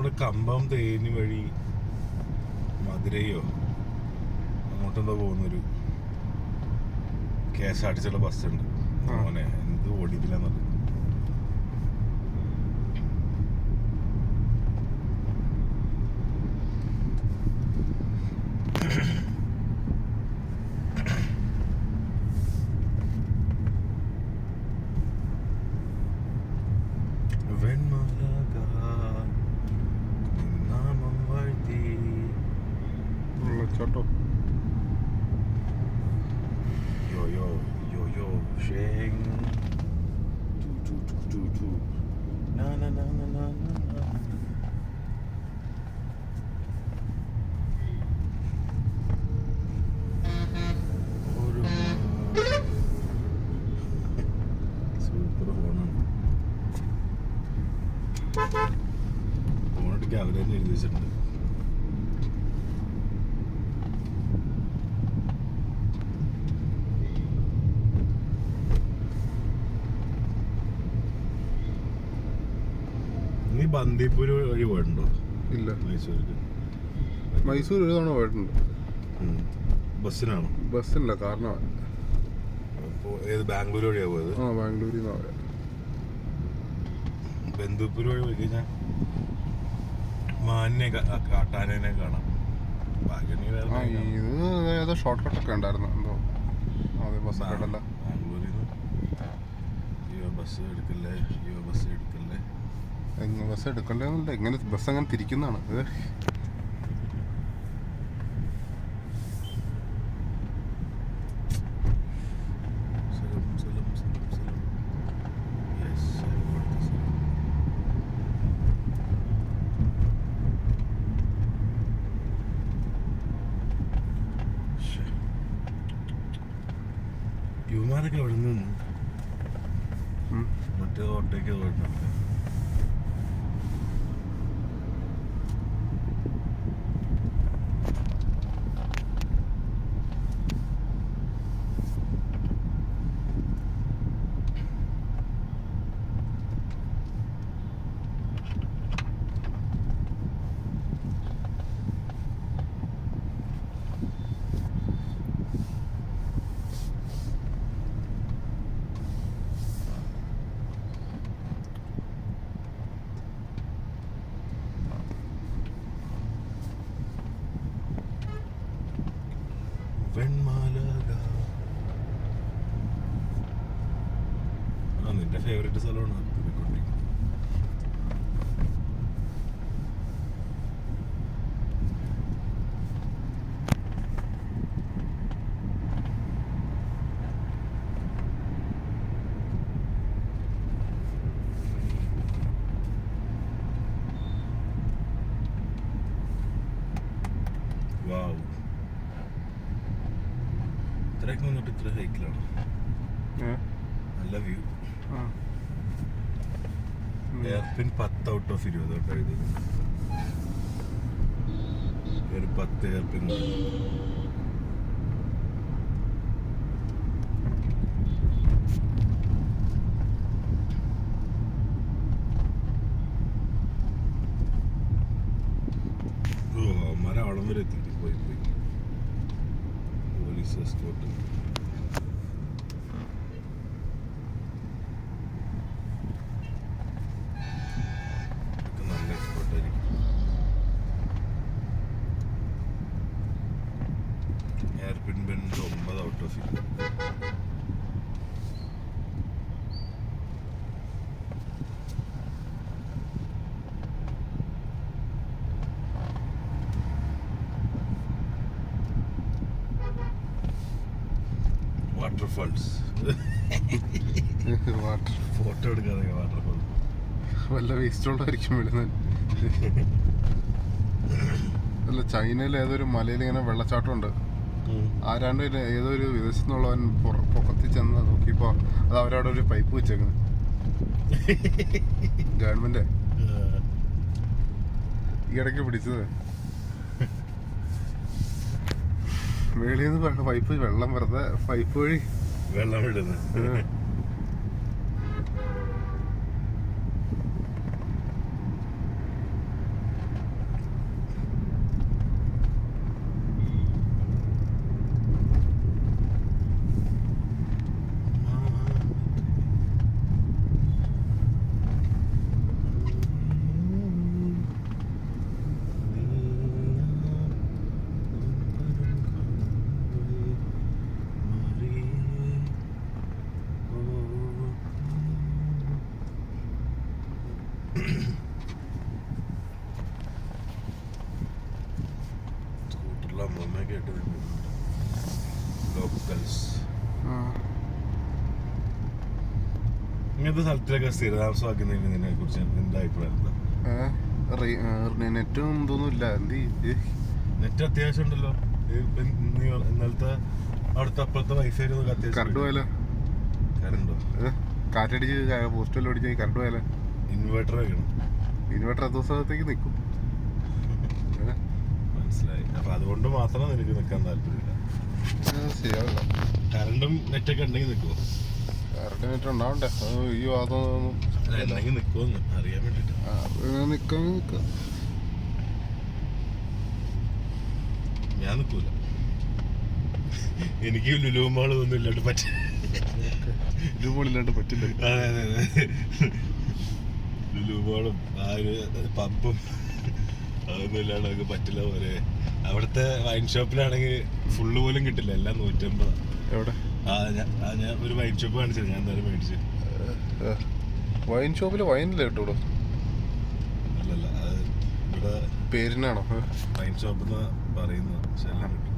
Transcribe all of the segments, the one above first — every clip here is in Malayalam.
നമ്മുടെ കമ്പം തേനി വഴി മധുരയോ അങ്ങോട്ടെന്തോ പോകുന്നൊരു KSRTC ബസ്സുണ്ട്. മോനെ എന്ത് ഓടിക്കില്ലെന്നത്. ചോട്ടോ yo sheng tu na na na na na na super ഫോണിട്ട് അവരെ തന്നെ എഴുതി വെച്ചിട്ടുണ്ട്. നീ ബന്ദിപ്പൂര് വഴി പോയിട്ടുണ്ടോ? ഇല്ല. മൈസൂർ ഒരു തവണ പോയിട്ടുണ്ട്. ബസ്സിനാണോ? ബസ്സില്ല, കാരണമാണ്. ഏത് ബാംഗ്ലൂർ വഴിയാ പോയത്? ബാംഗ്ലൂരിൽ നിന്നാണ് പോയത്. ബന്ദിപ്പൂർ വഴി പോയി കഴിഞ്ഞാൽ മാനിനെ കാട്ടാനെ കാണാം. ഇത് ഏതോ ഷോർട്ട് കട്ടൊക്കെ ഉണ്ടായിരുന്നു എന്തോ. അതെ, ബസ് കേട്ടല്ല. ബാംഗ്ലൂരിൽ നിന്ന് ബസ് എടുക്കല്ലേ, ബസ് എടുക്കല്ലേ, ബസ് എടുക്കണ്ടേന്നില്ല. ഇങ്ങനെ ബസ് അങ്ങനെ തിരിക്കുന്നതാണ് ഇത്. യുവമാരൊക്കെ എവിടെ നിന്ന് മറ്റേ ഓട്ടോയ്ക്ക് പോയിട്ടുണ്ട്. നിന്റെ ഫേവറേറ്റ് സ്ഥലമാണ്. വാവ്, ഇത്രയൊക്കെ വന്നിട്ട് ഇത്ര ഹൈക്കിലാണ്. നല്ല വ്യൂ. എയർപിൻ 10 ഔട്ട് ഓഫ് 20 കേട്ടോ. ഇത് ഒരു 10 എയർപിൻ. മരം അവിടം വരെ എത്തി. പോയി police escort. Hairpin bend 9 out of 20. Waterfalls. Photo എടുക്കാതെ വാട്ടർഫാൾ വല്ല വേസ്റ്റുള്ളതായിരിക്കും വിടുന്നത്. അല്ല, ചൈനയിൽ ഏതൊരു മലയിൽ ഇങ്ങനെ വെള്ളച്ചാട്ടം ഉണ്ട്. ആരാണ്ട് ഏതൊരു വിദേശത്തു നിന്നുള്ളവൻ പൊക്കത്തിൽ ചെന്ന് നോക്കിയപ്പോൾ അത് അവരവിടെ ഒരു പൈപ്പ് വെച്ചേക്കുന്നത്. ഗവൺമെന്റ് ഈ ഇടയ്ക്ക് പിടിച്ചത്. വെളിയിൽ നിന്ന് പൈപ്പ് വെള്ളം വെറുതെ പൈപ്പ് വഴി വെള്ളം വിടുന്നത്. നാട്ടിലെ അമ്മമ്മയൊക്കെ ആയിട്ട് ലോക്കൽസ്. ഇങ്ങനത്തെ സ്ഥലത്തിലൊക്കെ സ്ഥിരതാമസമാക്കുന്നതിനെ കുറിച്ച് എന്താ അഭിപ്രായം? നെറ്റും ഇതൊന്നുമില്ല. നെറ്റ് അത്യാവശ്യം ഉണ്ടല്ലോ. ഇന്നലത്തെ അവിടുത്തെ അപ്പുറത്തെ വൈഫൈ കറണ്ട് പോയാലോ? കറണ്ടോ? കാറ്റടിച്ച് പോസ്റ്റെല്ലാം അടിച്ച് കറണ്ട് പോയാലോ? ഇൻവേർട്ടർ വെക്കണം. ഇൻവേർട്ടർ 10 ദിവസത്തേക്ക് നിൽക്കും. മനസ്സിലായി. അപ്പൊ അതുകൊണ്ട് മാത്രം നിനക്ക് നിൽക്കാൻ താല്പര്യമില്ല. ശരിയാവില്ല. കറണ്ടും നെറ്റൊക്കെ ഉണ്ടെങ്കിൽ നിൽക്കുമോ? കറണ്ട് നെറ്റ് ഉണ്ടാവണ്ടേ? ഈ ഭാഗത്തൊന്നും ഉണ്ടെങ്കിൽ നിൽക്കുമെന്ന് അറിയാൻ വേണ്ടിട്ട്. നിൽക്കാം. ഞാൻ നിൽക്കൂല. എനിക്ക് ലുലുമാള് ഒന്നും ഇല്ലാണ്ട് ലുലുമാളില്ലാണ്ട് പറ്റില്ല. അതെ അതെ അതെ. ലുലുമാളും ആ ഒരു പബ്ബും അതൊന്നും ഇല്ലാണ്ട് നമുക്ക് പറ്റില്ല പോലെ. അവിടുത്തെ വൈൻ ഷോപ്പിലാണെങ്കിൽ ഫുള്ള് പോലും കിട്ടില്ല. എല്ലാം 150. എവിടെ? ഞാൻ ഒരു വൈൻ ഷോപ്പ് കാണിച്ചത്. ഞാൻ എന്തായാലും മേടിച്ചു. വൈൻ ഷോപ്പിൽ വൈനില്ല കേട്ടോ. അല്ലല്ല, അത് ഇവിടെ പേരിനാണോ വൈൻ ഷോപ്പ് എന്ന് പറയുന്നത്? പക്ഷെ എല്ലാം കിട്ടും.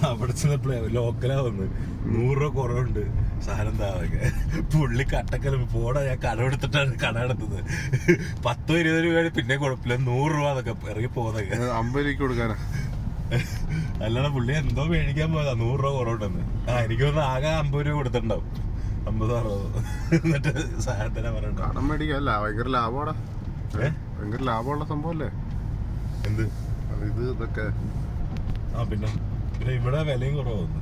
അവിടെ ചെന്നപ്പോഴേ ലോക്കലാ വന്ന് 100 രൂപ കുറവുണ്ട് സാധനം താഴെ. പുള്ളി കട്ടക്കല പോടാ, ഞാൻ കട എടുത്തിട്ടാണ് കട എടുത്തത്. 10-20 രൂപ പിന്നെ കുഴപ്പമില്ല, 100 രൂപ അതൊക്കെ ഇറങ്ങി പോകുന്നതൊക്കെ 50 രൂപയ്ക്ക് കൊടുക്കാനാ. അല്ലാതെ പുള്ളി എന്തോ മേടിക്കാൻ പോയതാ 100 രൂപ കുറവുണ്ടെന്ന്. എനിക്ക് തോന്നുന്നു ആകെ 50 രൂപ കൊടുത്തിട്ടുണ്ടാവും. 50-60. എന്നിട്ട് സാധനത്തിനെ പറഞ്ഞിട്ടുണ്ടോ കടം മേടിക്കല്ല. ഭയങ്കര ലാഭമാടാ. ഭയങ്കര ലാഭമുള്ള സംഭവല്ലേ എന്ത് അത്? ഇതൊക്കെ പിന്നെ ഇവിടെ വിലയും കുറവാണ്.